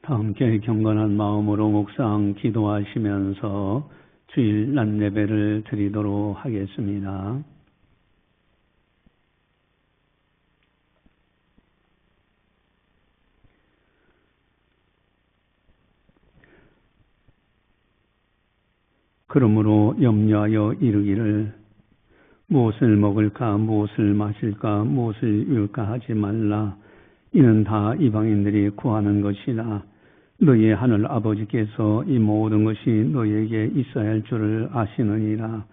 다 함께 경건한 마음으로 묵상 기도하시면서 주일 낮 예배를 드리도록 하겠습니다. 그러므로 염려하여 이르기를 무엇을 먹을까 무엇을 마실까 무엇을 입을까 하지 말라. 이는 다 이방인들이 구하는 것이라. 너희의 하늘 아버지께서 이 모든 것이 너희에게 있어야 할 줄을 아시느니라.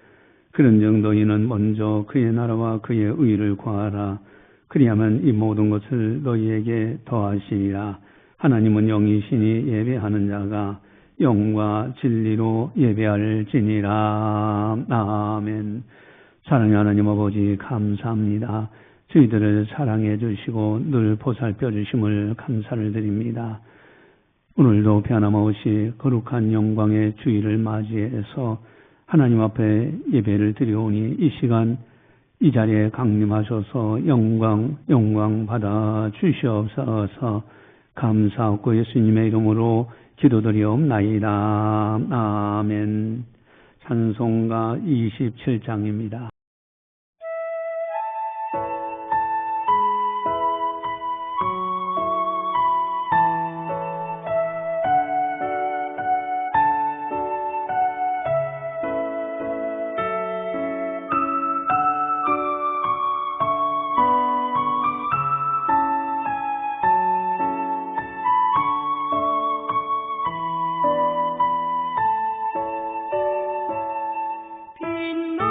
그런즉 너희는 먼저 그의 나라와 그의 의를 구하라. 그리하면 이 모든 것을 너희에게 더하시리라. 하나님은 영이시니 예배하는 자가 영과 진리로 예배할지니라. 아멘. 사랑의 하나님 아버지 감사합니다. 저희들을 사랑해 주시고 늘 보살펴 주심을 감사를 드립니다. 오늘도 변함없이 거룩한 영광의 주일을 맞이해서 하나님 앞에 예배를 드려오니 이 시간 이 자리에 강림하셔서 영광 받아 주시옵소서. 감사하고 예수님의 이름으로 기도드리옵나이다. 아멘. 찬송가 27장입니다. 빛나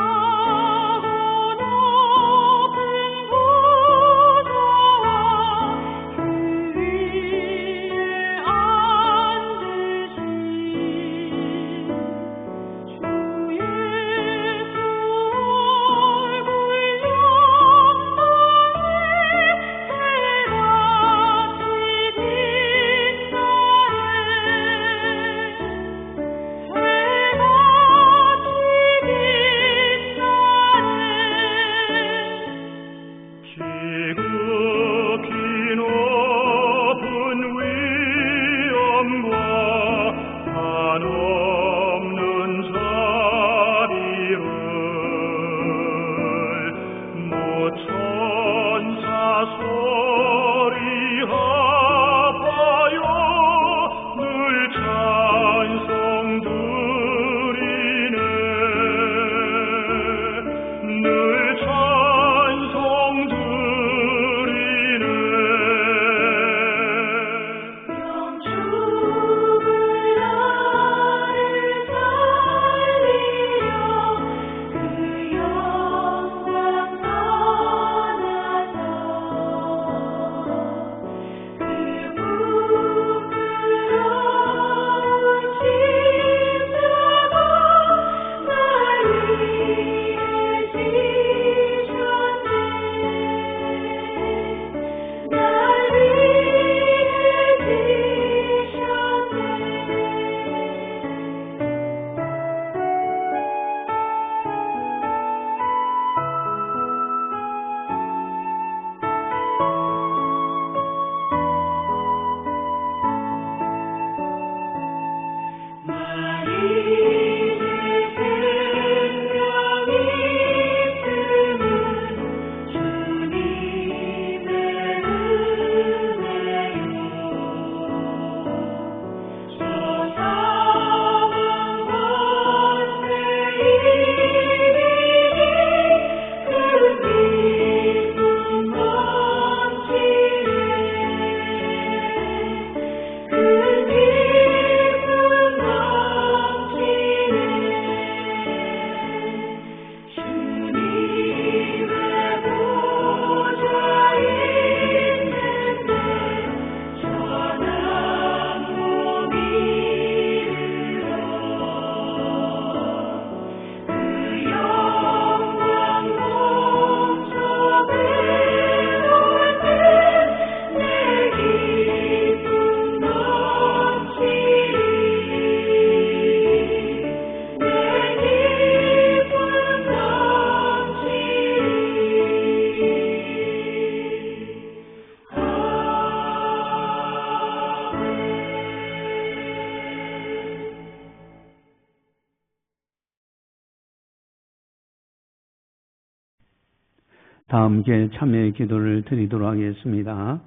다 함께 참회의 기도를 드리도록 하겠습니다.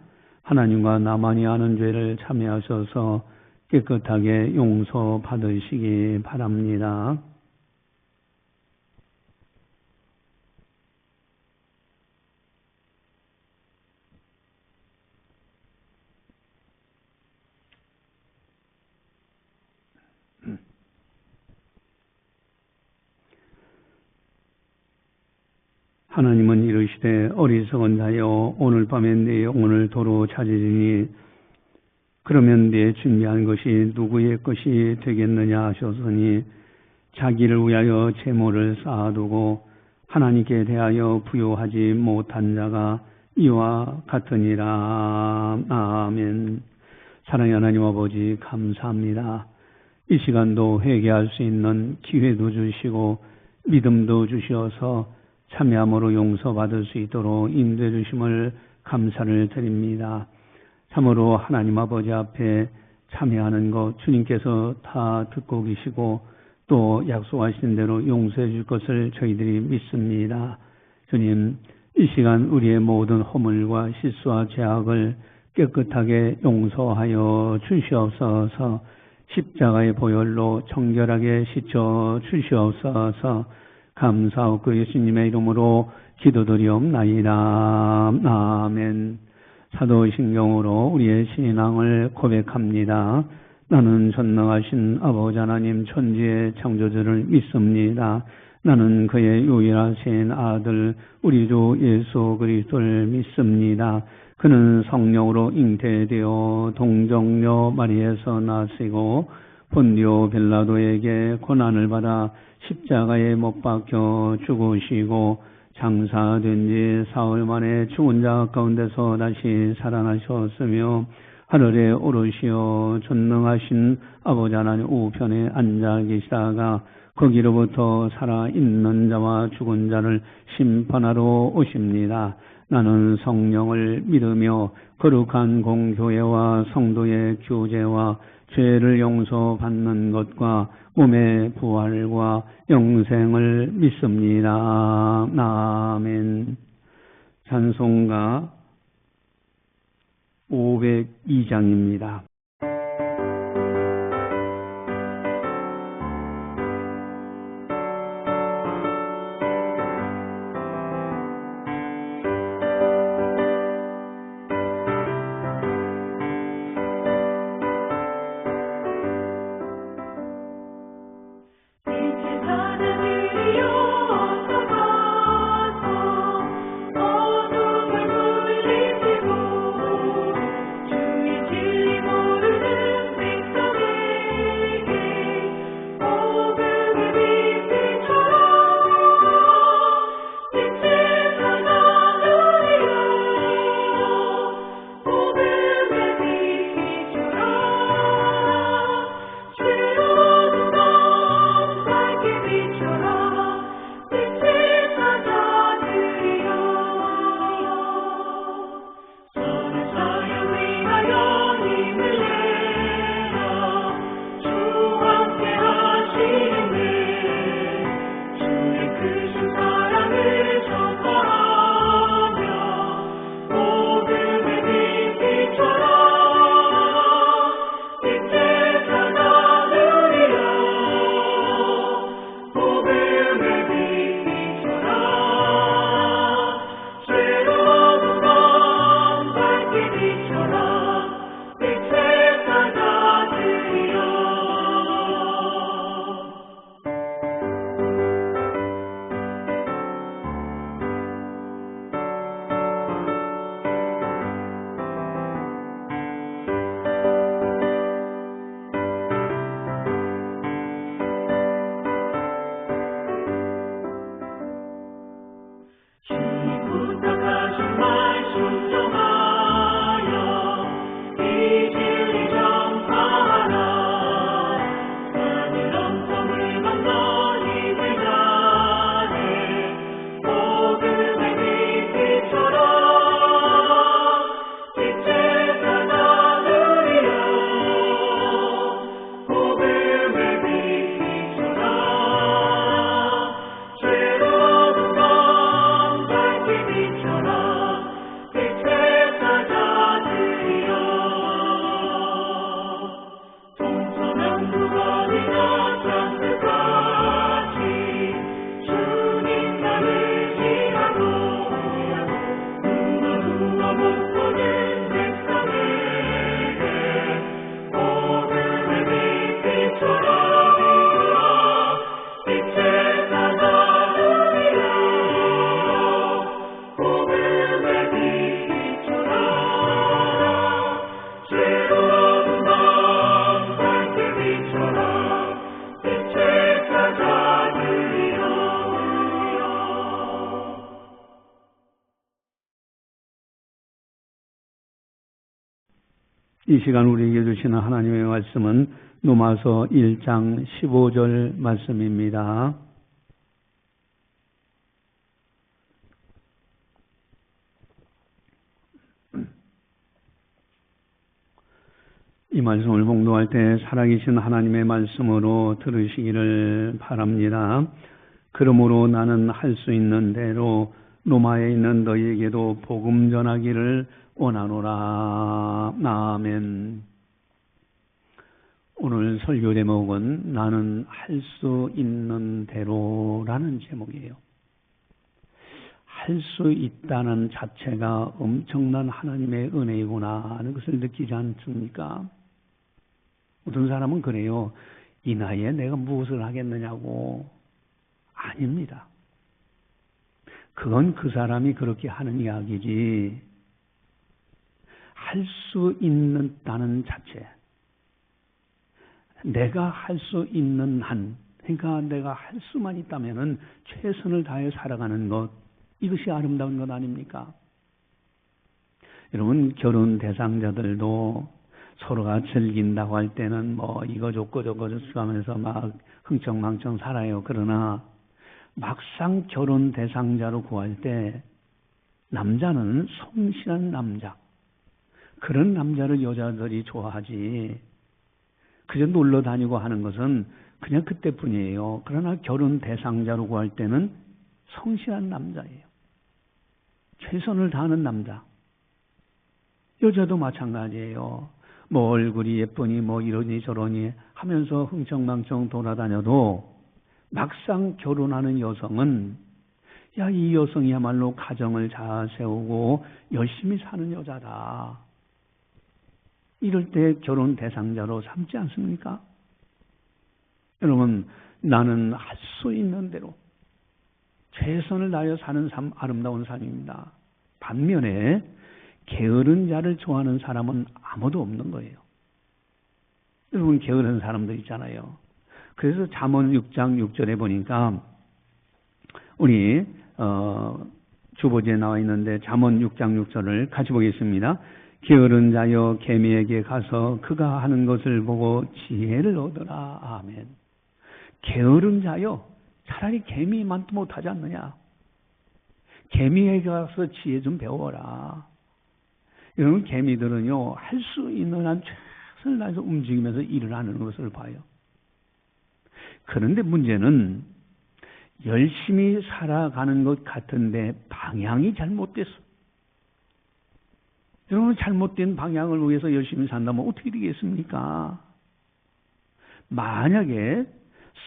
하나님과 나만이 아는 죄를 참회하셔서 깨끗하게 용서받으시기 바랍니다. 하나님은 이르시되 어리석은 자여 오늘 밤에 내 영혼을 도로 찾으리니 그러면 내 준비한 것이 누구의 것이 되겠느냐 하셨으니 자기를 위하여 재물을 쌓아두고 하나님께 대하여 부요하지 못한 자가 이와 같으니라. 아멘. 사랑의 하나님 아버지 감사합니다. 이 시간도 회개할 수 있는 기회도 주시고 믿음도 주셔서 참여함으로 용서받을 수 있도록 인도해 주심을 감사를 드립니다. 참으로 하나님 아버지 앞에 참여하는 것 주님께서 다 듣고 계시고 또 약속하신 대로 용서해 줄 것을 저희들이 믿습니다. 주님, 이 시간 우리의 모든 허물과 실수와 죄악을 깨끗하게 용서하여 주시옵소서. 십자가의 보혈로 정결하게 씻어 주시옵소서. 감사하고 예수님의 이름으로 기도드리옵나이다. 아멘. 사도신경으로 우리의 신앙을 고백합니다. 나는 전능하신 아버지 하나님 천지의 창조주를 믿습니다. 나는 그의 유일하신 아들 우리 주 예수 그리스도를 믿습니다. 그는 성령으로 잉태되어 동정녀 마리에서 나시고 본디오 빌라도에게 고난을 받아 십자가에 못 박혀 죽으시고 장사된 지 사흘 만에 죽은 자 가운데서 다시 살아나셨으며 하늘에 오르시어 전능하신 아버지 하나님 우편에 앉아 계시다가 거기로부터 살아있는 자와 죽은 자를 심판하러 오십니다. 나는 성령을 믿으며 거룩한 공교회와 성도의 교제와 죄를 용서받는 것과 몸의 부활과 영생을 믿습니다. 아멘. 찬송가 502장입니다. 어둠을 물리치고 주의 진리 이 시간 우리에게 주시는 하나님의 말씀은 로마서 1장 15절 말씀입니다. 이 말씀을 봉독할 때 살아계신 하나님의 말씀으로 들으시기를 바랍니다. 그러므로 나는 할 수 있는 대로 로마에 있는 너희에게도 복음 전하기를 원하노라. 아멘. 오늘 설교 제목은 나는 할 수 있는 대로라는 제목이에요. 할 수 있다는 자체가 엄청난 하나님의 은혜이구나 하는 것을 느끼지 않습니까? 어떤 사람은 그래요. 이 나이에 내가 무엇을 하겠느냐고. 아닙니다. 그건 그 사람이 그렇게 하는 이야기지. 할 수 있다는 자체. 내가 할 수 있는 한, 그러니까 내가 할 수만 있다면은 최선을 다해 살아가는 것, 이것이 아름다운 것 아닙니까? 여러분, 결혼 대상자들도 서로가 즐긴다고 할 때는 뭐 이거 좋고 저거 좋고 하면서 막 흥청망청 살아요. 그러나 막상 결혼 대상자로 구할 때 남자는 성실한 남자, 그런 남자를 여자들이 좋아하지. 그저 놀러 다니고 하는 것은 그냥 그때뿐이에요. 그러나 결혼 대상자로 구할 때는 성실한 남자예요. 최선을 다하는 남자. 여자도 마찬가지예요. 뭐 얼굴이 예쁘니 뭐 이러니 저러니 하면서 흥청망청 돌아다녀도 막상 결혼하는 여성은 야, 이 여성이야말로 가정을 잘 세우고 열심히 사는 여자다. 이럴 때 결혼 대상자로 삼지 않습니까? 여러분, 나는 할 수 있는 대로 최선을 다하여 사는 삶, 아름다운 삶입니다. 반면에 게으른 자를 좋아하는 사람은 아무도 없는 거예요. 여러분, 게으른 사람들 있잖아요. 그래서 잠언 6장 6절에 보니까 우리 주보지에 나와 있는데 잠언 6장 6절을 같이 보겠습니다. 게으른 자여 개미에게 가서 그가 하는 것을 보고 지혜를 얻어라. 아멘. 게으른 자여, 차라리 개미만도 못하지 않느냐. 개미에게 가서 지혜 좀 배워라. 여러분, 개미들은요, 할 수 있는 한 최선을 다해서 움직이면서 일을 하는 것을 봐요. 그런데 문제는 열심히 살아가는 것 같은데 방향이 잘못됐어. 여러분, 잘못된 방향을 위해서 열심히 산다면 어떻게 되겠습니까? 만약에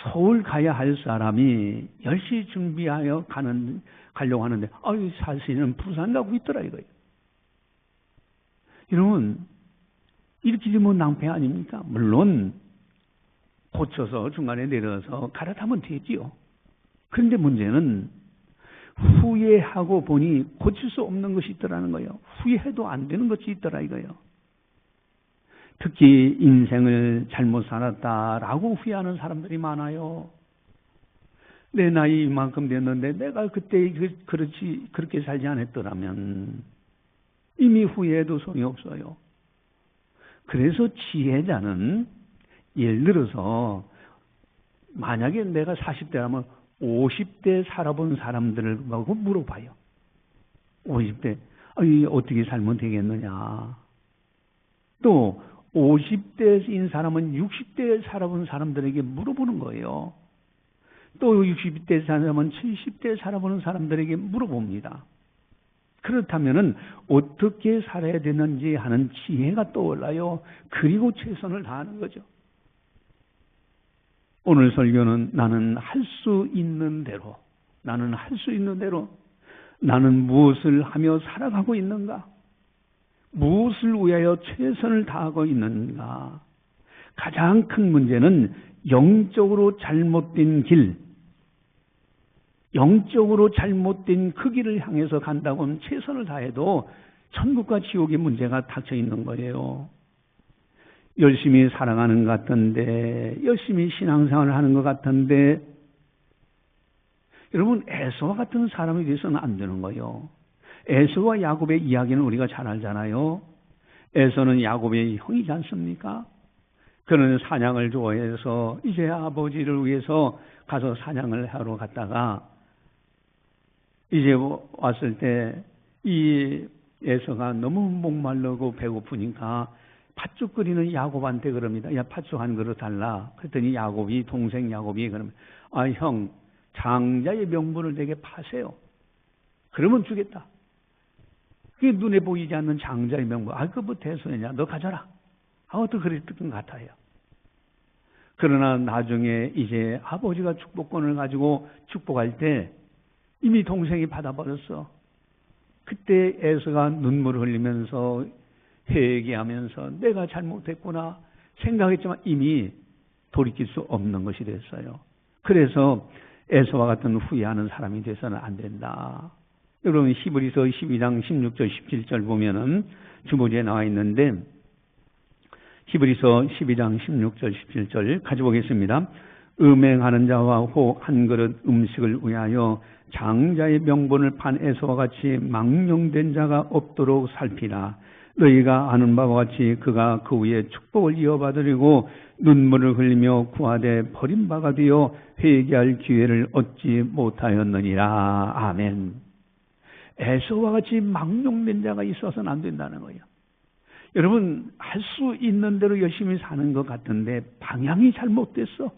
서울 가야 할 사람이 열심히 준비하여 가려고 하는데, 사실은 부산 가고 있더라 이거예요. 여러분, 이렇게 되면 낭패 아닙니까? 물론 고쳐서 중간에 내려서 갈아타면 되지요. 그런데 문제는 후회하고 보니 고칠 수 없는 것이 있더라는 거예요. 후회해도 안 되는 것이 있더라 이거예요. 특히 인생을 잘못 살았다라고 후회하는 사람들이 많아요. 내 나이 이만큼 됐는데 내가 그때 그렇게 살지 않았더라면 이미 후회해도 소용이 없어요. 그래서 지혜자는 예를 들어서 만약에 내가 40대라면 50대 살아본 사람들을 보고 물어봐요. 50대 어떻게 살면 되겠느냐. 또 50대인 사람은 60대 살아본 사람들에게 물어보는 거예요. 또 60대 사람은 70대 살아보는 사람들에게 물어봅니다. 그렇다면은 어떻게 살아야 되는지 하는 지혜가 떠올라요. 그리고 최선을 다하는 거죠. 오늘 설교는 나는 할 수 있는 대로, 나는 무엇을 하며 살아가고 있는가? 무엇을 위하여 최선을 다하고 있는가? 가장 큰 문제는 영적으로 잘못된 길, 영적으로 잘못된 그 길을 향해서 간다고 하면 최선을 다해도 천국과 지옥의 문제가 닥쳐 있는 거예요. 열심히 살아가는 것 같은데, 열심히 신앙생활을 하는 것 같은데, 여러분, 에서와 같은 사람이 돼서는 안 되는 거예요. 에서와 야곱의 이야기는 우리가 잘 알잖아요. 에서는 야곱의 형이지 않습니까? 그는 사냥을 좋아해서 이제 아버지를 위해서 가서 사냥을 하러 갔다가 이제 왔을 때 이 에서가 너무 목말르고 배고프니까 팥죽 끓이는 야곱한테 그럽니다. 야, 팥죽 한 그릇 달라. 그랬더니 야곱이, 동생 야곱이 그러면, 아, 형, 장자의 명분을 내게 파세요. 그러면 주겠다. 그게 눈에 보이지 않는 장자의 명분. 아, 그거 뭐 대수냐. 너 가져라. 또 그랬던 것 같아요. 그러나 나중에 이제 아버지가 축복권을 가지고 축복할 때 이미 동생이 받아버렸어. 그때 에서가 눈물을 흘리면서 회개하면서 내가 잘못했구나 생각했지만 이미 돌이킬 수 없는 것이 됐어요. 그래서 에서와 같은 후회하는 사람이 돼서는 안 된다. 여러분 히브리서 12장 16절 17절 보면은 주보지에 나와 있는데 히브리서 12장 16절 17절 가져보겠습니다. 음행하는 자와 혹 한 그릇 음식을 위하여 장자의 명분을 판 에서와 같이 망령된 자가 없도록 살피라. 너희가 아는 바와 같이 그가 그 위에 축복을 이어받으려고 눈물을 흘리며 구하되 버림바가 되어 회개할 기회를 얻지 못하였느니라. 아멘. 에서와 같이 망령된 자가 있어서는 안 된다는 거예요. 여러분 할 수 있는 대로 열심히 사는 것 같은데 방향이 잘못됐어.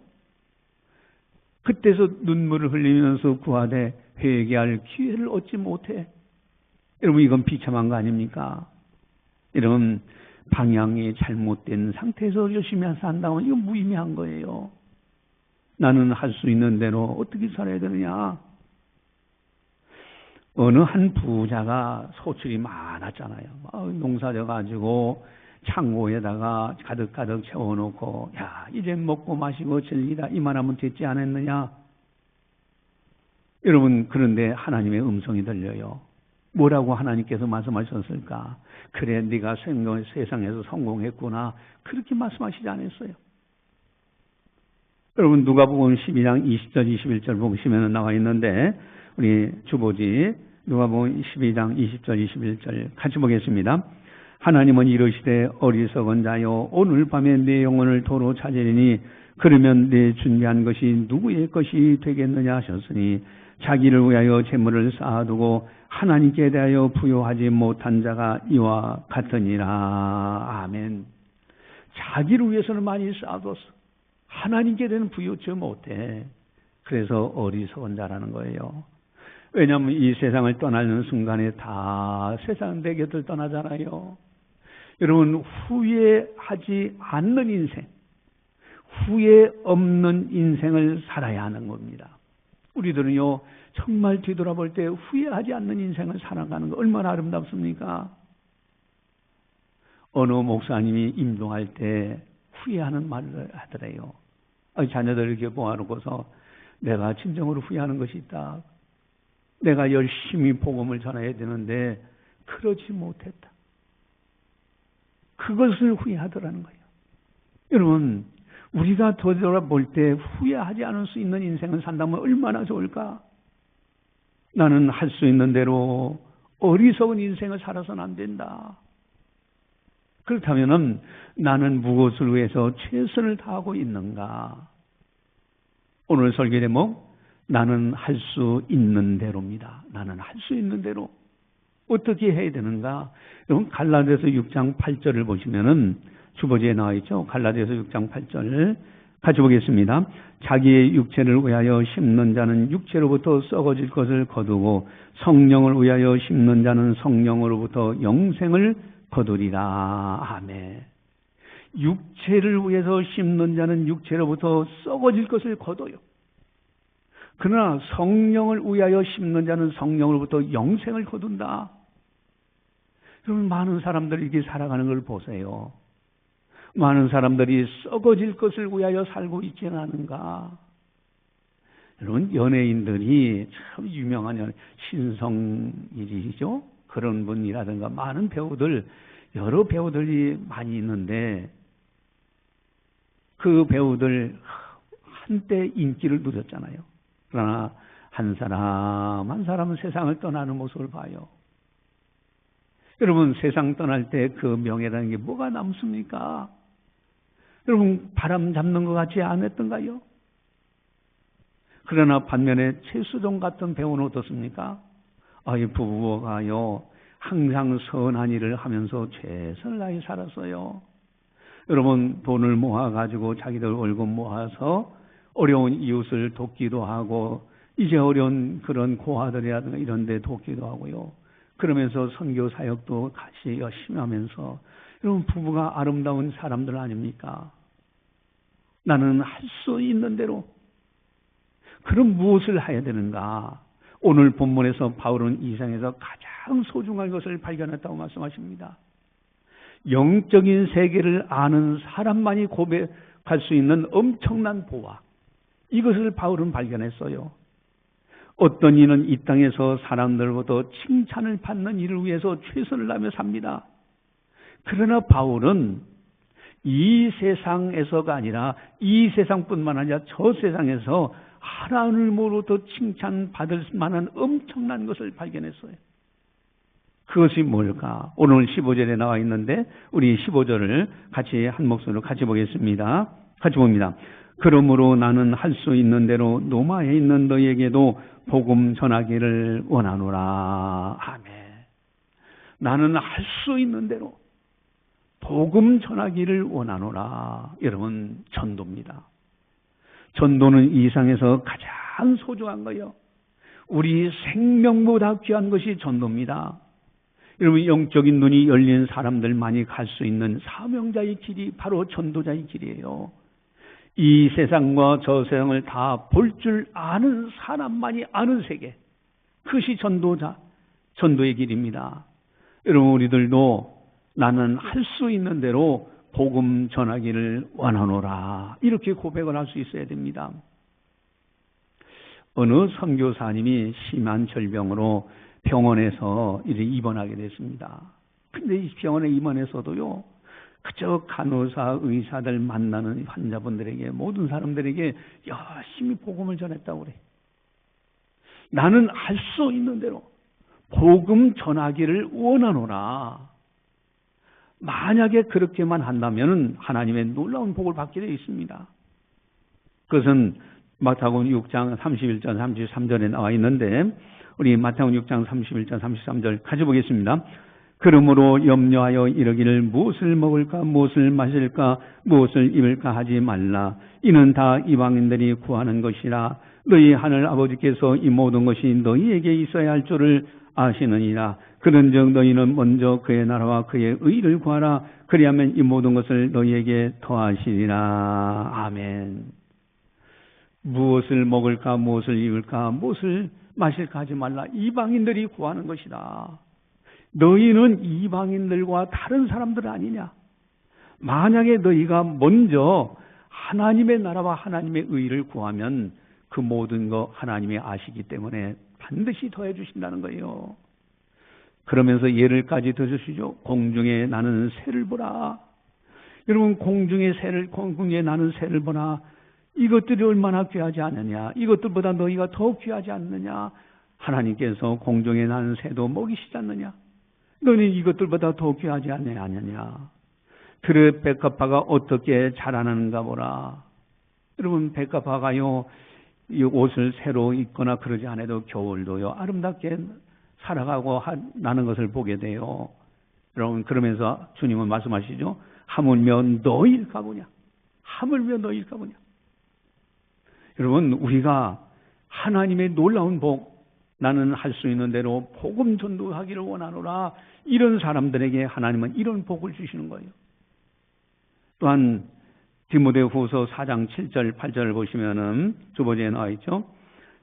그때서 눈물을 흘리면서 구하되 회개할 기회를 얻지 못해. 여러분 이건 비참한 거 아닙니까? 여러분 방향이 잘못된 상태에서 열심히 산다면 이건 무의미한 거예요. 나는 할 수 있는 대로 어떻게 살아야 되느냐. 어느 한 부자가 소출이 많았잖아요. 농사져가지고 창고에다가 가득가득 채워놓고 야 이제 먹고 마시고 즐기다 이만하면 됐지 않았느냐. 여러분 그런데 하나님의 음성이 들려요. 뭐라고 하나님께서 말씀하셨을까? 그래 네가 세상에서 성공했구나. 그렇게 말씀하시지 않았어요. 여러분 누가복음 12장 20절 21절 보시면 나와 있는데 우리 주보지 누가복음 12장 20절 21절 같이 보겠습니다. 하나님은 이르시되 어리석은 자여 오늘 밤에 내 영혼을 도로 찾으리니 그러면 내 준비한 것이 누구의 것이 되겠느냐 하셨으니 자기를 위하여 재물을 쌓아두고 하나님께 대하여 부요하지 못한 자가 이와 같으니라. 아멘. 자기를 위해서는 많이 쌓아뒀어. 하나님께 대한 부요치 못해. 그래서 어리석은 자라는 거예요. 왜냐하면 이 세상을 떠나는 순간에 다 세상 내 곁을 떠나잖아요. 여러분 후회하지 않는 인생, 후회 없는 인생을 살아야 하는 겁니다. 우리들은요 정말 뒤돌아볼 때 후회하지 않는 인생을 살아가는 거 얼마나 아름답습니까? 어느 목사님이 임종할 때 후회하는 말을 하더래요. 자녀들을 이렇게 모아놓고서 내가 진정으로 후회하는 것이 있다. 내가 열심히 복음을 전해야 되는데 그러지 못했다. 그것을 후회하더라는 거예요. 여러분 우리가 되돌아볼 때 후회하지 않을 수 있는 인생을 산다면 얼마나 좋을까? 나는 할 수 있는 대로 어리석은 인생을 살아서는 안 된다. 그렇다면 나는 무엇을 위해서 최선을 다하고 있는가? 오늘 설교 제목 나는 할 수 있는 대로입니다. 나는 할 수 있는 대로 어떻게 해야 되는가? 여러분 갈라디아서 6장 8절을 보시면은 주보지에 나와 있죠. 갈라디아서 6장 8절 같이 보겠습니다. 자기의 육체를 위하여 심는 자는 육체로부터 썩어질 것을 거두고 성령을 위하여 심는 자는 성령으로부터 영생을 거두리라. 아멘. 육체를 위해서 심는 자는 육체로부터 썩어질 것을 거둬요. 그러나 성령을 위하여 심는 자는 성령으로부터 영생을 거둔다. 여러분 많은 사람들이 이렇게 살아가는 걸 보세요. 많은 사람들이 썩어질 것을 위하여 살고 있지는 않은가? 여러분 연예인들이 참 유명한 신성일이죠. 그런 분이라든가 많은 배우들 여러 배우들이 많이 있는데 그 배우들 한때 인기를 누렸잖아요. 그러나 한 사람 한 사람은 세상을 떠나는 모습을 봐요. 여러분, 세상 떠날 때 그 명예라는 게 뭐가 남습니까? 여러분, 바람 잡는 것 같지 않았던가요? 그러나 반면에 최수종 같은 배우는 어떻습니까? 이 부부가요, 항상 선한 일을 하면서 최선을 다해 살았어요. 여러분, 돈을 모아가지고 자기들 월급 모아서 어려운 이웃을 돕기도 하고, 이제 어려운 그런 고아들이라든가 이런 데 돕기도 하고요. 그러면서 선교 사역도 같이 열심히 하면서, 여러분, 부부가 아름다운 사람들 아닙니까? 나는 할 수 있는 대로. 그럼 무엇을 해야 되는가? 오늘 본문에서 바울은 이 세상에서 가장 소중한 것을 발견했다고 말씀하십니다. 영적인 세계를 아는 사람만이 고백할 수 있는 엄청난 보화. 이것을 바울은 발견했어요. 어떤 이는 이 땅에서 사람들보다 칭찬을 받는 일을 위해서 최선을 다하며 삽니다. 그러나 바울은 이 세상에서가 아니라 이 세상뿐만 아니라 저 세상에서 하나님으로부터 칭찬받을 만한 엄청난 것을 발견했어요. 그것이 뭘까? 오늘 15절에 나와 있는데 우리 15절을 같이 한 목소리로 같이 보겠습니다. 같이 봅니다. 그러므로 나는 할 수 있는 대로 로마에 있는 너희에게도 복음 전하기를 원하노라. 아멘. 나는 할 수 있는 대로 복음 전하기를 원하노라. 여러분, 전도입니다. 전도는 이 세상에서 가장 소중한 거예요. 우리 생명보다 귀한 것이 전도입니다. 여러분, 영적인 눈이 열린 사람들만이 갈 수 있는 사명자의 길이 바로 전도자의 길이에요. 이 세상과 저 세상을 다 볼 줄 아는 사람만이 아는 세계, 그것이 전도의 길입니다. 여러분, 우리들도 나는 할 수 있는 대로 복음 전하기를 원하노라, 이렇게 고백을 할 수 있어야 됩니다. 어느 선교사님이 심한 절병으로 병원에서 이제 입원하게 됐습니다. 근데 이 병원에 입원해서도요, 그저 간호사, 의사들 만나는 환자분들에게, 모든 사람들에게 열심히 복음을 전했다고 그래. 나는 할 수 있는 대로 복음 전하기를 원하노라. 만약에 그렇게만 한다면 하나님의 놀라운 복을 받게 되어 있습니다. 그것은 마태복음 6장 31절 33절에 나와 있는데, 우리 마태복음 6장 31절 33절 같이 보겠습니다. 그러므로 염려하여 이르기를 무엇을 먹을까 무엇을 마실까 무엇을 입을까 하지 말라. 이는 다 이방인들이 구하는 것이라. 너희 하늘 아버지께서 이 모든 것이 너희에게 있어야 할 줄을 아시느니라. 그런즉 너희는 먼저 그의 나라와 그의 의를 구하라. 그리하면 이 모든 것을 너희에게 더하시리라. 아멘. 무엇을 먹을까 무엇을 입을까 무엇을 마실까 하지 말라. 이방인들이 구하는 것이다. 너희는 이방인들과 다른 사람들 아니냐? 만약에 너희가 먼저 하나님의 나라와 하나님의 의를 구하면 그 모든 거 하나님이 아시기 때문에 반드시 더해 주신다는 거예요. 그러면서 예를까지 들으시죠. 공중에 나는 새를 보라. 여러분, 공중에 나는 새를 보라. 이것들이 얼마나 귀하지 않느냐? 이것들보다 너희가 더 귀하지 않느냐? 하나님께서 공중에 나는 새도 먹이시지 않느냐? 너는 이것들보다 더 귀하지 않느냐? 들의 백합화가 어떻게 자라나는가 보라. 여러분, 백합화가요, 이 옷을 새로 입거나 그러지 않아도 겨울도요 아름답게 살아가고 나는 것을 보게 돼요. 여러분, 그러면서 주님은 말씀하시죠. 하물며 너희일까 보냐? 하물며 너희일까 보냐? 여러분, 우리가 하나님의 놀라운 복, 나는 할 수 있는 대로 복음 전도하기를 원하노라, 이런 사람들에게 하나님은 이런 복을 주시는 거예요. 또한 디모데후서 4장 7절 8절을 보시면은 두 번째에 나와 있죠.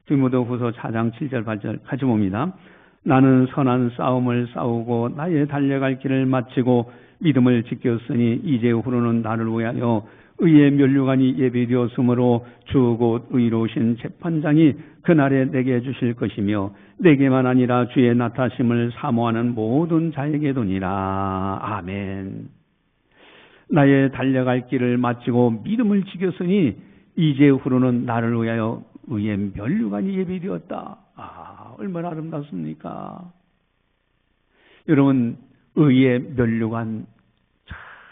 디모데후서 4장 7절 8절 같이 봅니다. 나는 선한 싸움을 싸우고 나의 달려갈 길을 마치고 믿음을 지켰으니 이제후로는 나를 위하여 의의 면류관이 예비되었으므로 주 곧 의로우신 재판장이 그날에 내게 주실 것이며 내게만 아니라 주의 나타심을 사모하는 모든 자에게도니라. 아멘. 나의 달려갈 길을 마치고 믿음을 지켰으니 이제후로는 나를 위하여 의의 면류관이 예비되었다. 얼마나 아름답습니까? 여러분, 의에 면류관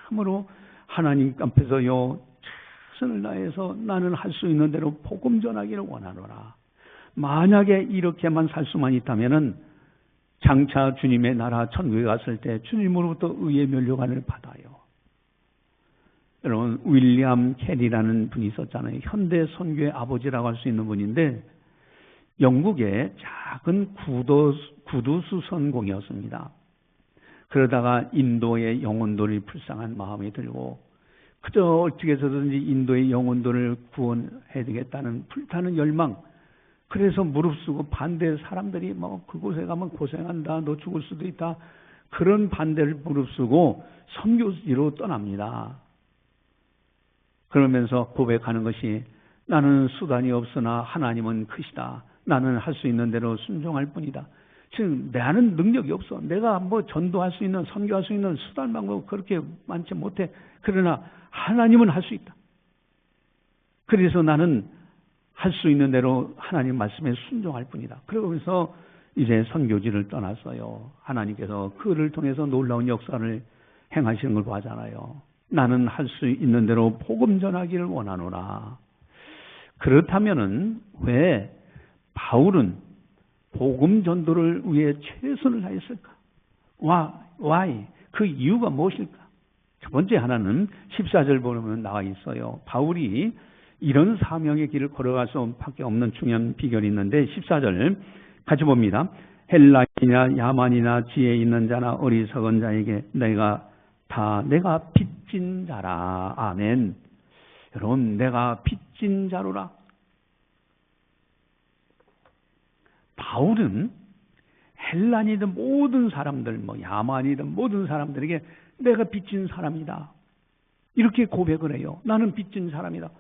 참으로 하나님 앞에서요 최선을 다해서 나는 할 수 있는 대로 복음 전하기를 원하노라. 만약에 이렇게만 살 수만 있다면은 장차 주님의 나라 천국에 갔을 때 주님으로부터 의의 면류관을 받아요. 여러분 윌리엄 캐리라는 분이 있었잖아요. 현대 선교의 아버지라고 할 수 있는 분인데 영국의 작은 구두수 선공이었습니다. 그러다가 인도의 영혼들이 불쌍한 마음이 들고 그저 어떻게 해서든지 인도의 영혼들을 구원해야 되겠다는 불타는 열망, 그래서 무릅쓰고 반대 사람들이 뭐 그곳에 가면 고생한다, 너 죽을 수도 있다, 그런 반대를 무릅쓰고 선교지로 떠납니다. 그러면서 고백하는 것이 나는 수단이 없으나 하나님은 크시다. 나는 할 수 있는 대로 순종할 뿐이다. 지금 나는 능력이 없어. 내가 뭐 전도할 수 있는, 선교할 수 있는 수단 방법 그렇게 많지 못해. 그러나 하나님은 할 수 있다. 그래서 나는 할 수 있는 대로 하나님 말씀에 순종할 뿐이다. 그러면서 이제 선교지를 떠났어요. 하나님께서 그를 통해서 놀라운 역사를 행하시는 걸 보잖아요. 나는 할 수 있는 대로 복음 전하기를 원하노라. 그렇다면은 왜 바울은 복음 전도를 위해 최선을 다했을까? Why? 그 이유가 무엇일까? 첫 번째 하나는 14절 보면 나와 있어요. 바울이 이런 사명의 길을 걸어갈 수밖에 없는 중요한 비결이 있는데 14절 같이 봅니다. 헬라인이나 야만이나 지혜 있는 자나 어리석은 자에게 내가 빚진 자라. 아멘. 여러분 내가 빚진 자로라. 바울은 헬라인이든 모든 사람들, 뭐 야만이든 모든 사람들에게 내가 빚진 사람이다. 이렇게 고백을 해요. 나는 빚진 사람이다.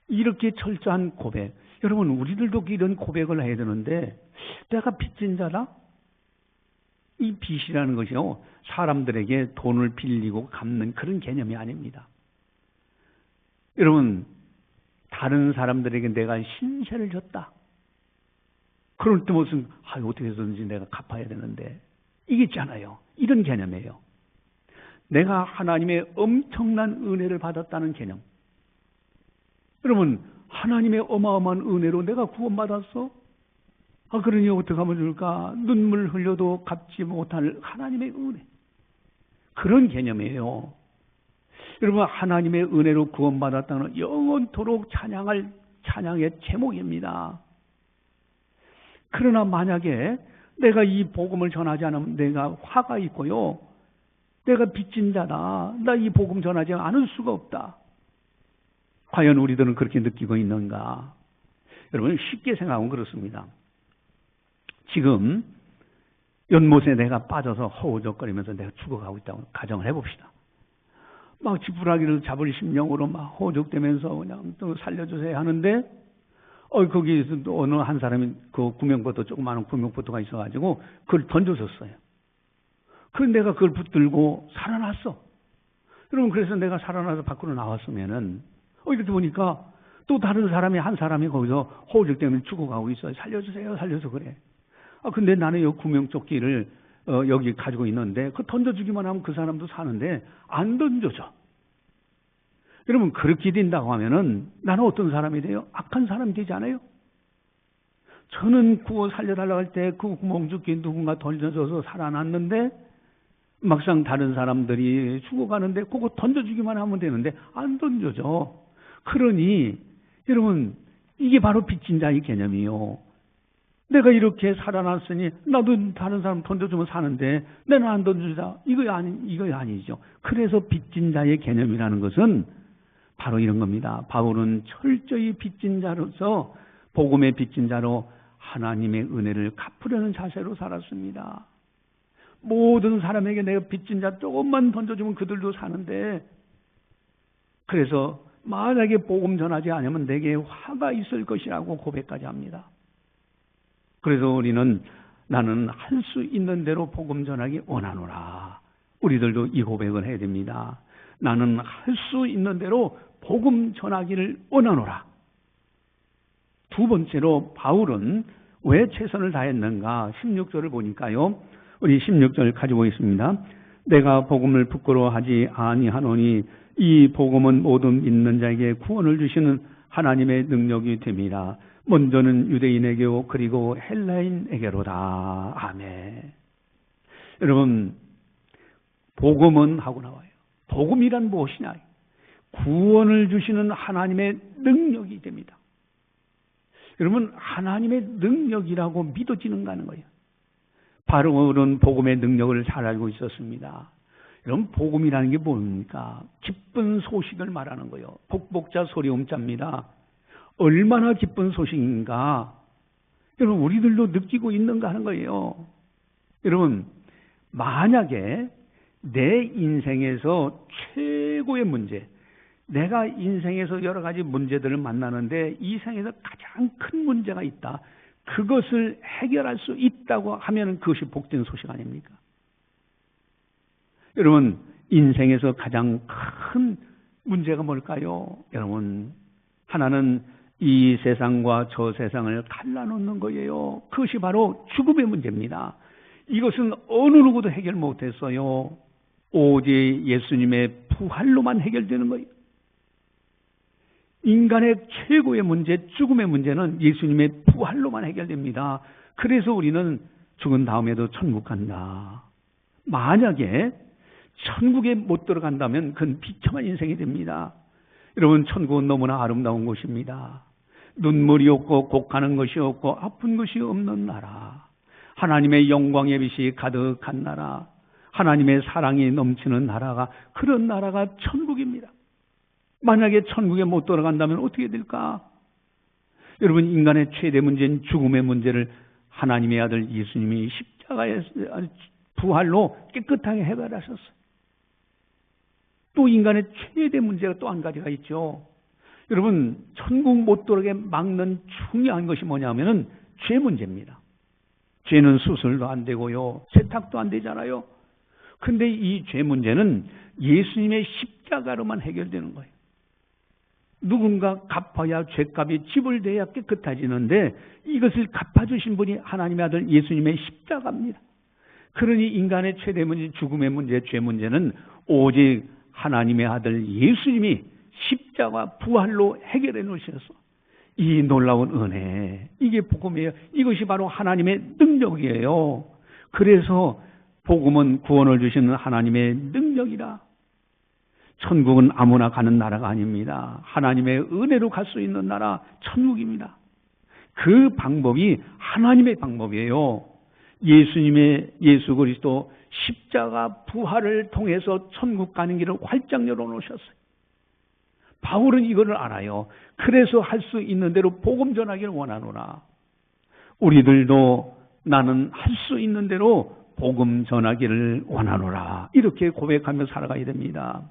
이렇게 철저한 고백. 여러분 우리들도 이런 고백을 해야 되는데 내가 빚진 자다? 이 빚이라는 것이요 사람들에게 돈을 빌리고 갚는 그런 개념이 아닙니다. 여러분 다른 사람들에게 내가 신세를 졌다. 그럴 때 무슨 어떻게 해서든지 내가 갚아야 되는데 이게 있잖아요. 이런 개념이에요. 내가 하나님의 엄청난 은혜를 받았다는 개념. 여러분 하나님의 어마어마한 은혜로 내가 구원받았어? 그러니 어떻게 하면 좋을까? 눈물 흘려도 갚지 못할 하나님의 은혜. 그런 개념이에요. 여러분 하나님의 은혜로 구원받았다는 영원토록 찬양할 찬양의 제목입니다. 그러나 만약에 내가 이 복음을 전하지 않으면 내가 화가 있고요. 내가 빚진 자다. 나 이 복음 전하지 않을 수가 없다. 과연 우리들은 그렇게 느끼고 있는가? 여러분 쉽게 생각하면 그렇습니다. 지금 연못에 내가 빠져서 허우적거리면서 내가 죽어가고 있다고 가정을 해봅시다. 막 지푸라기를 잡을 심령으로 막 허우적대면서 그냥 또 살려주세요 하는데 거기에서 또 어느 한 사람이 그 구명보트, 조그마한 구명보트가 있어가지고 그걸 던져줬어요. 그런데 내가 그걸 붙들고 살아났어. 여러분 그래서 내가 살아나서 밖으로 나왔으면은 이렇게 보니까 또 다른 사람이 한 사람이 거기서 호우적 때문에 죽어가고 있어요. 살려주세요. 살려서 그래. 근데 나는 이 구명조끼를 여기 가지고 있는데 그 던져주기만 하면 그 사람도 사는데 안 던져줘. 여러분 그렇게 된다고 하면은 나는 어떤 사람이 돼요? 악한 사람이 되지 않아요? 저는 구워 살려달라고 할 때 그 구멍조끼 누군가 던져줘서 살아났는데 막상 다른 사람들이 죽어가는데 그거 던져주기만 하면 되는데 안 던져줘. 그러니 여러분 이게 바로 빚진 자의 개념이에요. 내가 이렇게 살아났으니 나도 다른 사람 던져주면 사는데 내는 안 던져주자. 이거 아니죠. 그래서 빚진 자의 개념이라는 것은 바로 이런 겁니다. 바울은 철저히 빚진 자로서 복음의 빚진 자로 하나님의 은혜를 갚으려는 자세로 살았습니다. 모든 사람에게 내가 빚진 자 조금만 던져주면 그들도 사는데 그래서 만약에 복음 전하지 않으면 내게 화가 있을 것이라고 고백까지 합니다. 그래서 우리는 나는 할 수 있는 대로 복음 전하기 원하노라. 우리들도 이 고백을 해야 됩니다. 나는 할 수 있는 대로 복음 전하기를 원하노라. 두 번째로 바울은 왜 최선을 다했는가? 16절을 보니까요. 우리 16절 가지고 있습니다. 내가 복음을 부끄러워하지 아니하노니 이 복음은 모든 믿는 자에게 구원을 주시는 하나님의 능력이 됩니다. 먼저는 유대인에게요 그리고 헬라인에게로다. 아멘. 여러분, 복음은 하고 나와요. 복음이란 무엇이냐? 구원을 주시는 하나님의 능력이 됩니다. 여러분, 하나님의 능력이라고 믿어지는가 하는 거예요. 바로는 복음의 능력을 잘 알고 있었습니다. 여러분, 복음이라는 게 뭡니까? 기쁜 소식을 말하는 거예요. 복복자 소리음자입니다. 얼마나 기쁜 소식인가? 여러분, 우리들도 느끼고 있는가 하는 거예요. 여러분, 만약에 내 인생에서 최고의 문제, 내가 인생에서 여러 가지 문제들을 만나는데 이 생에서 가장 큰 문제가 있다. 그것을 해결할 수 있다고 하면 그것이 복된 소식 아닙니까? 여러분, 인생에서 가장 큰 문제가 뭘까요? 여러분, 하나는 이 세상과 저 세상을 갈라놓는 거예요. 그것이 바로 죽음의 문제입니다. 이것은 어느 누구도 해결 못했어요. 오직 예수님의 부활로만 해결되는 거예요. 인간의 최고의 문제, 죽음의 문제는 예수님의 부활로만 해결됩니다. 그래서 우리는 죽은 다음에도 천국 간다. 만약에 천국에 못 들어간다면 그건 비참한 인생이 됩니다. 여러분, 천국은 너무나 아름다운 곳입니다. 눈물이 없고 곡하는 것이 없고 아픈 것이 없는 나라, 하나님의 영광의 빛이 가득한 나라, 하나님의 사랑이 넘치는 나라가, 그런 나라가 천국입니다. 만약에 천국에 못 들어간다면 어떻게 될까? 여러분, 인간의 최대 문제인 죽음의 문제를 하나님의 아들 예수님이 십자가의 부활로 깨끗하게 해결하셨어요. 또 인간의 최대 문제가 또 한 가지가 있죠. 여러분, 천국 못 들어오게 막는 중요한 것이 뭐냐면은 죄 문제입니다. 죄는 수술도 안 되고요, 세탁도 안 되잖아요. 근데 이 죄 문제는 예수님의 십자가로만 해결되는 거예요. 누군가 갚아야 죄값이 지불돼야 깨끗해지는데 이것을 갚아주신 분이 하나님의 아들 예수님의 십자가입니다. 그러니 인간의 최대 문제, 죽음의 문제, 죄 문제는 오직 하나님의 아들 예수님이 십자가 부활로 해결해 놓으셔서 이 놀라운 은혜, 이게 복음이에요. 이것이 바로 하나님의 능력이에요. 그래서 복음은 구원을 주시는 하나님의 능력이라. 천국은 아무나 가는 나라가 아닙니다. 하나님의 은혜로 갈 수 있는 나라, 천국입니다. 그 방법이 하나님의 방법이에요. 예수 그리스도 십자가 부활을 통해서 천국 가는 길을 활짝 열어놓으셨어요. 바울은 이거를 알아요. 그래서 할 수 있는 대로 복음 전하기를 원하노라. 우리들도 나는 할 수 있는 대로 복음 전하기를 원하노라. 이렇게 고백하며 살아가야 됩니다.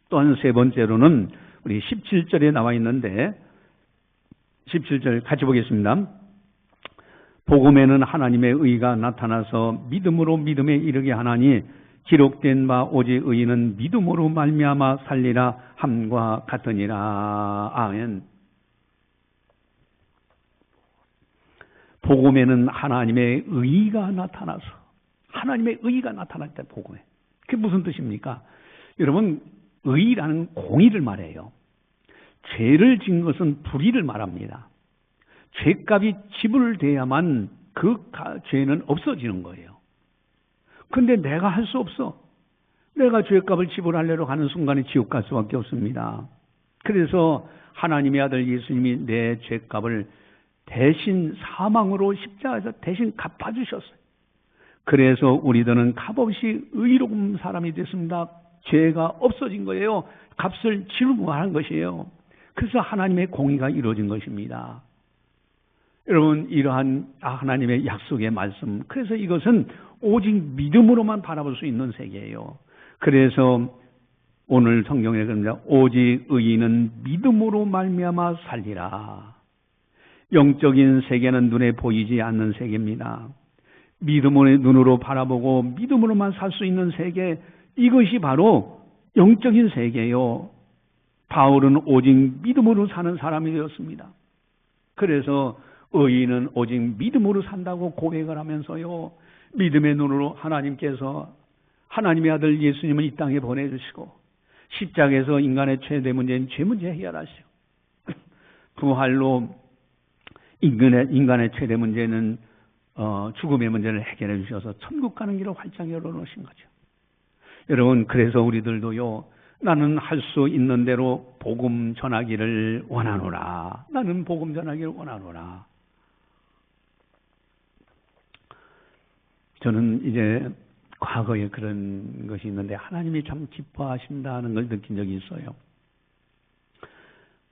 또한 세 번째로는 우리 17절에 나와 있는데 17절 같이 보겠습니다. 복음에는 하나님의 의가 나타나서 믿음으로 믿음에 이르게 하나니 기록된 바 오직 의인은 믿음으로 말미암아 살리라 함과 같으니라. 아멘. 복음에는 하나님의 의가 나타나서, 하나님의 의가 나타났다. 복음에. 그게 무슨 뜻입니까? 여러분, 의라는 공의를 말해요. 죄를 지은 것은 불의를 말합니다. 죄값이 지불돼야만 그 죄는 없어지는 거예요. 근데 내가 할 수 없어. 내가 죄값을 지불하려고 하는 순간에 지옥 갈 수밖에 없습니다. 그래서 하나님의 아들 예수님이 내 죄값을 대신 사망으로 십자가에서 대신 갚아주셨어요. 그래서 우리들은 값없이 의로운 사람이 됐습니다. 죄가 없어진 거예요. 값을 치르고 하는 것이에요. 그래서 하나님의 공의가 이루어진 것입니다. 여러분, 이러한 하나님의 약속의 말씀, 그래서 이것은 오직 믿음으로만 바라볼 수 있는 세계예요. 그래서 오늘 성경에 그럽니다. 오직 의인은 믿음으로 말미암아 살리라. 영적인 세계는 눈에 보이지 않는 세계입니다. 믿음의 눈으로 바라보고 믿음으로만 살 수 있는 세계, 이것이 바로 영적인 세계예요. 바울은 오직 믿음으로 사는 사람이 되었습니다. 그래서 의인은 오직 믿음으로 산다고 고백을 하면서요, 믿음의 눈으로 하나님께서 하나님의 아들 예수님을 이 땅에 보내주시고 십자가에서 인간의 최대 문제인 죄 문제 해결하시고 부활로 인간의 최대 문제는 죽음의 문제를 해결해 주셔서 천국 가는 길을 활짝 열어놓으신 거죠. 여러분, 그래서 우리들도요, 나는 할 수 있는 대로 복음 전하기를 원하노라. 나는 복음 전하기를 원하노라. 저는 이제 과거에 그런 것이 있는데 하나님이 참 기뻐하신다는 걸 느낀 적이 있어요.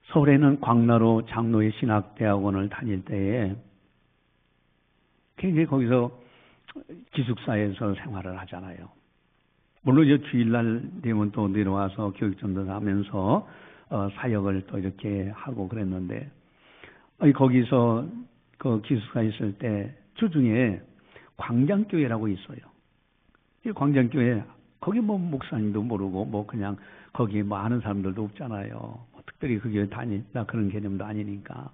서울에는 광나루 장로의 신학대학원을 다닐 때에 굉장히 거기서 기숙사에서 생활을 하잖아요. 물론 이제 주일날 되면 또 내려와서 교육전도 하면서 사역을 또 이렇게 하고 그랬는데 거기서 그 기숙사에 있을 때 주중에 광장교회라고 있어요. 이 광장교회 거기 뭐 목사님도 모르고 뭐 그냥 거기 뭐 아는 사람들도 없잖아요. 뭐 특별히 그 교회 다닌다 그런 개념도 아니니까.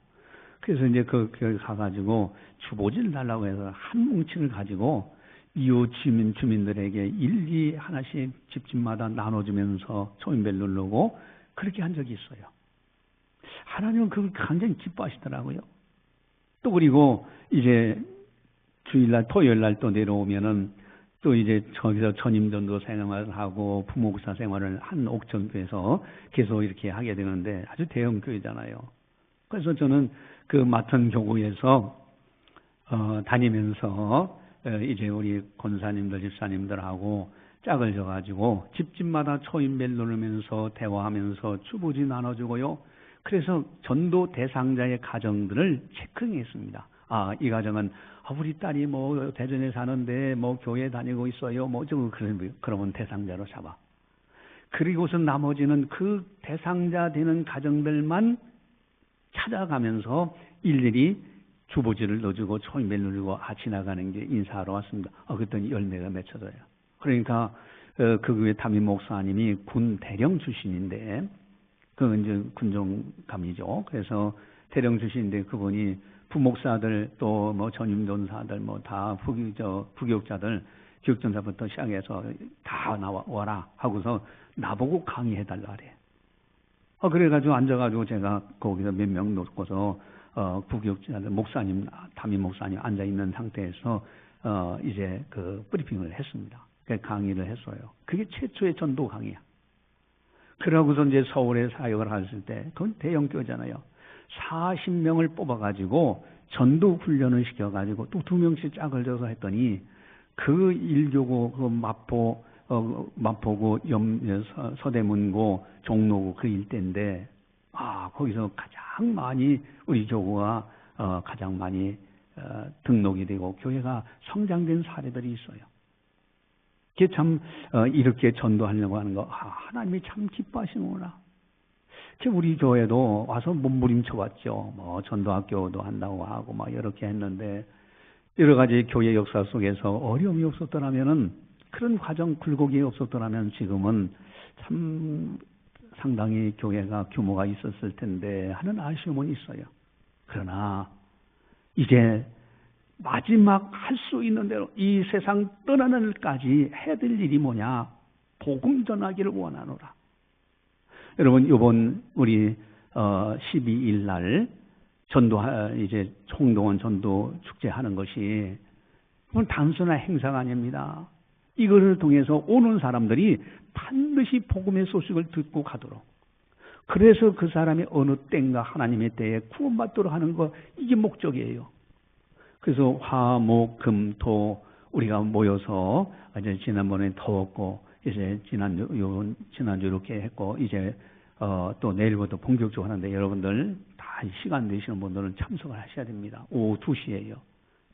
그래서 이제 그 교회 가가지고 주보지를 달라고 해서 한 뭉치를 가지고 이웃 주민들에게 일일이 하나씩 집집마다 나눠주면서 초인벨 누르고 그렇게 한 적이 있어요. 하나님은 그걸 굉장히 기뻐하시더라고요. 또 그리고 이제 주일날 토요일날 또 내려오면은 또 이제 저기서 전임전도 생활을 하고 부목사 생활을 한 옥천교에서 계속 이렇게 하게 되는데 아주 대형 교회잖아요. 그래서 저는 그 맡은 교구에서 다니면서 이제 우리 권사님들 집사님들하고 짝을 져가지고 집집마다 초인벨 누르면서 대화하면서 주보지 나눠주고요. 그래서 전도 대상자의 가정들을 체크했습니다. 아, 이 가정은 우리 딸이 뭐 대전에 사는데 뭐 교회 다니고 있어요. 뭐 좀 그러면 대상자로 잡아. 그리고서 나머지는 그 대상자 되는 가정들만 찾아가면서 일일이 주보지를 넣어주고 초인벨 누르고 지나가는 게 인사하러 왔습니다. 그랬더니 열매가 맺혀져요. 그러니까 그 교회 담임 목사님이 군 대령 출신인데 그 이제 군종감이죠. 그래서 대령 출신인데 그분이 부목사들 또 뭐 전임전사들 뭐 다 부교육자들 교육전사부터 시작해서 다 나와라 하고서 나보고 강의해달라 그래. 그래가지고 앉아가지고 제가 거기서 몇 명 놓고서 부교육자들 목사님 담임 목사님 앉아 있는 상태에서 이제 그 브리핑을 했습니다. 강의를 했어요. 그게 최초의 전도 강의야. 그러고서 이제 서울에 사역을 했을 때 그건 대형 교회잖아요. 40명을 뽑아가지고 전도 훈련을 시켜가지고 또 2명씩 짝을 져서 했더니 그 일교고 그 마포구 서대문고 종로구 그 일대인데 거기서 가장 많이 우리 교구가 가장 많이 등록이 되고 교회가 성장된 사례들이 있어요. 그게 참 이렇게 전도하려고 하는 거 하나님이 참 기뻐하시는구나. 우리 교회도 와서 몸부림쳐 왔죠. 뭐 전도학교도 한다고 하고 막 이렇게 했는데 여러 가지 교회 역사 속에서 어려움이 없었더라면은 그런 과정 굴곡이 없었더라면 지금은 참 상당히 교회가 규모가 있었을 텐데 하는 아쉬움은 있어요. 그러나 이제 마지막 할 수 있는 대로 이 세상 떠나는 날까지 해야 될 일이 뭐냐? 복음 전하기를 원하노라. 여러분, 이번 우리 12일 날 전도 이제 총동원 전도 축제 하는 것이 단순한 행사가 아닙니다. 이것을 통해서 오는 사람들이 반드시 복음의 소식을 듣고 가도록. 그래서 그 사람이 어느 때인가 하나님의 때에 구원받도록 하는 거 이게 목적이에요. 그래서 화, 목, 금, 토 우리가 모여서 이제 지난번에 더웠고 이제 지난주 이렇게 했고 이제 또 내일부터 본격적으로 하는데 여러분들 다 시간 되시는 분들은 참석을 하셔야 됩니다. 오후 2시에요.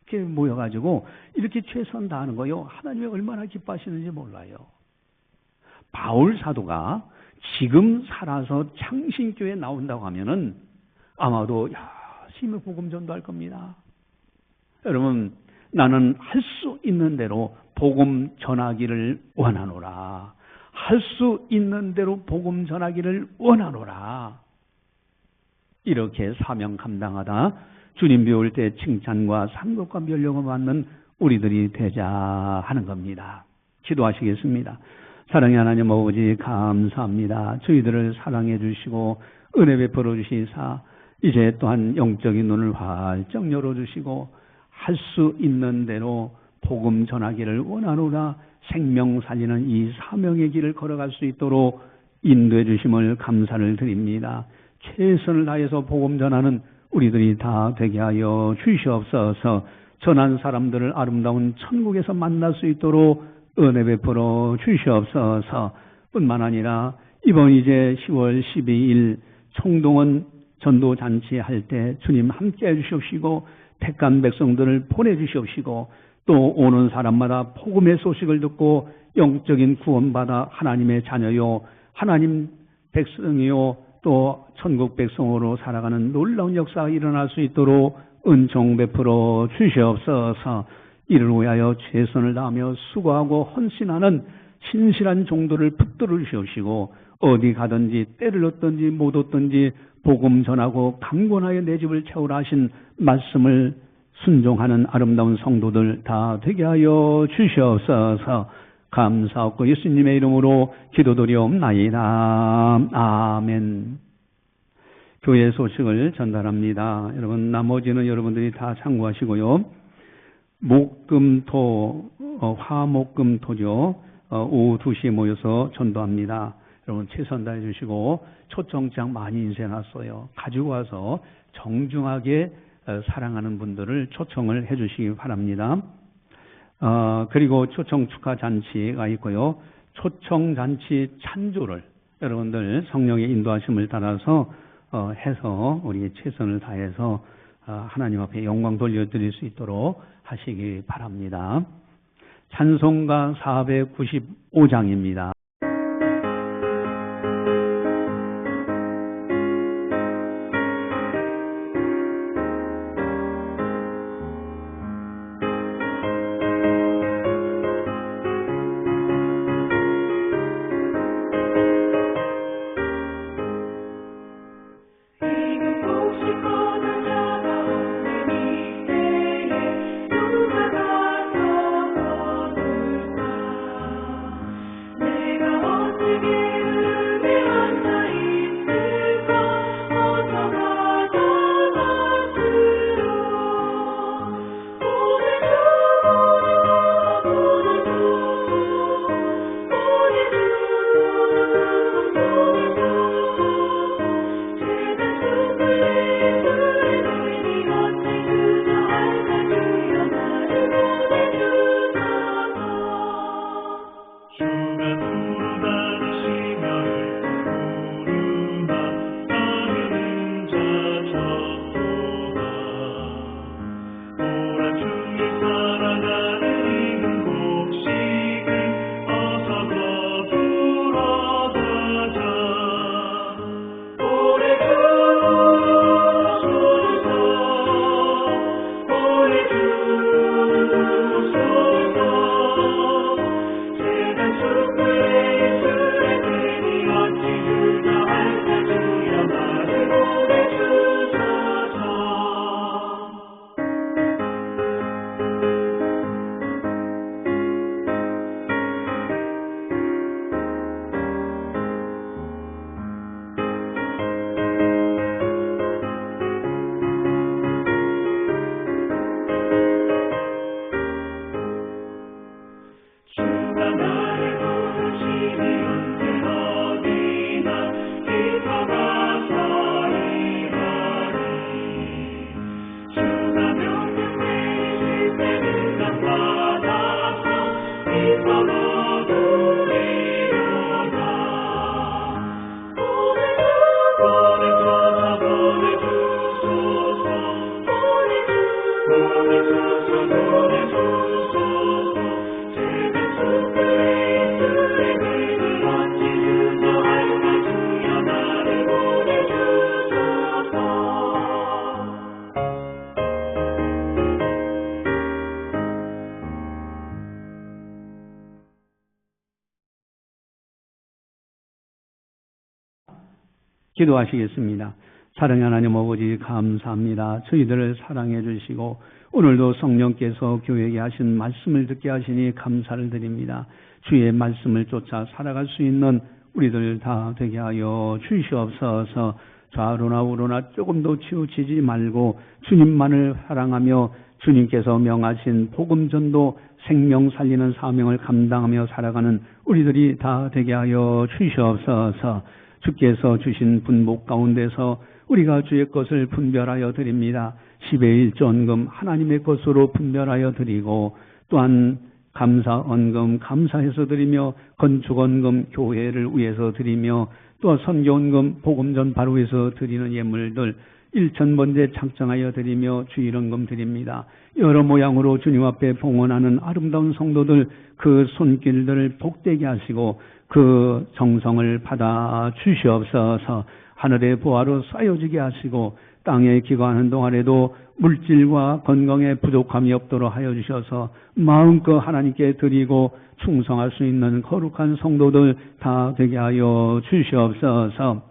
이렇게 모여가지고 이렇게 최선 다하는 거요. 하나님이 얼마나 기뻐하시는지 몰라요. 바울 사도가 지금 살아서 창신교회에 나온다고 하면은 아마도 열심히 복음 전도할 겁니다. 여러분, 나는 할 수 있는 대로 복음 전하기를 원하노라. 할 수 있는 대로 복음 전하기를 원하노라. 이렇게 사명 감당하다 주님 배울 때 칭찬과 상급과 면령을 받는 우리들이 되자 하는 겁니다. 기도하시겠습니다. 사랑의 하나님 아버지 감사합니다. 저희들을 사랑해 주시고 은혜 베풀어 주시사 이제 또한 영적인 눈을 활짝 열어주시고 할 수 있는 대로 복음 전하기를 원하노라. 생명 살리는 이 사명의 길을 걸어갈 수 있도록 인도해 주심을 감사를 드립니다. 최선을 다해서 복음 전하는 우리들이 다 되게 하여 주시옵소서. 전한 사람들을 아름다운 천국에서 만날 수 있도록 은혜 베풀어 주시옵소서. 뿐만 아니라 이번 이제 10월 12일 총동원 전도잔치 할 때 주님 함께 해주시옵시고 택한 백성들을 보내주시옵시고 또 오는 사람마다 복음의 소식을 듣고 영적인 구원받아 하나님의 자녀요 하나님 백성이요 또 천국 백성으로 살아가는 놀라운 역사가 일어날 수 있도록 은총 베풀어 주시옵소서. 이를 위하여 최선을 다하며 수고하고 헌신하는 신실한 종도를 붙들어 주시옵시고 어디 가든지 때를 얻든지 못 얻든지 복음 전하고 강권하여 내 집을 채우라 하신 말씀을 순종하는 아름다운 성도들 다 되게 하여 주시옵소서. 감사하고 예수님의 이름으로 기도드리옵나이다. 아멘. 교회 소식을 전달합니다. 여러분 나머지는 여러분들이 다 참고하시고요. 목금토 화목금토죠. 오후 2시에 모여서 전도합니다. 여러분 최선 다해 주시고 초청장 많이 인쇄해놨어요. 가지고 와서 정중하게 사랑하는 분들을 초청을 해 주시기 바랍니다. 그리고 초청 축하 잔치가 있고요. 초청 잔치 찬조를 여러분들 성령의 인도하심을 따라서 해서 우리 최선을 다해서 하나님 앞에 영광 돌려드릴 수 있도록 하시기 바랍니다. 찬송가 495장입니다. 기도하시겠습니다. 사랑의 하나님 아버지 감사합니다. 저희들을 사랑해 주시고 오늘도 성령께서 교회에 하신 말씀을 듣게 하시니 감사를 드립니다. 주의 말씀을 쫓아 살아갈 수 있는 우리들 다 되게 하여 주시옵소서. 좌로나 우로나 조금도 치우치지 말고 주님만을 사랑하며 주님께서 명하신 복음전도 생명 살리는 사명을 감당하며 살아가는 우리들이 다 되게 하여 주시옵소서. 주께서 주신 분복 가운데서 우리가 주의 것을 분별하여 드립니다. 10의 1전금 하나님의 것으로 분별하여 드리고 또한 감사언금 감사해서 드리며 건축언금 교회를 위해서 드리며 또 선교언금 복음전 바로 위해서 드리는 예물들 1,000번째 작정하여 드리며 주일언금 드립니다. 여러 모양으로 주님 앞에 봉헌하는 아름다운 성도들 그 손길들을 복되게 하시고 그 정성을 받아 주시옵소서. 하늘의 보화로 쌓여지게 하시고 땅에 기거하는 동안에도 물질과 건강에 부족함이 없도록 하여 주셔서 마음껏 하나님께 드리고 충성할 수 있는 거룩한 성도들 다 되게 하여 주시옵소서.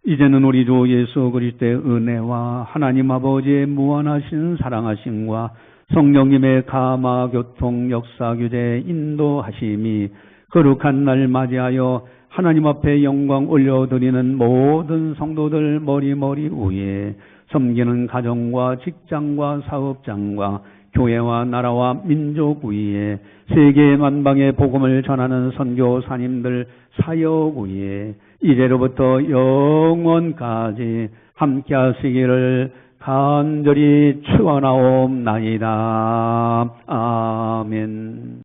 이제는 우리 주 예수 그리스도의 은혜와 하나님 아버지의 무한하신 사랑하심과 성령님의 감화 교통 역사 규제 인도하심이 거룩한 날 맞이하여 하나님 앞에 영광 올려드리는 모든 성도들 머리머리 위에 섬기는 가정과 직장과 사업장과 교회와 나라와 민족 위에 세계 만방의 복음을 전하는 선교사님들 사역 위에 이제로부터 영원까지 함께 하시기를 간절히 축원하옵나이다. 아멘.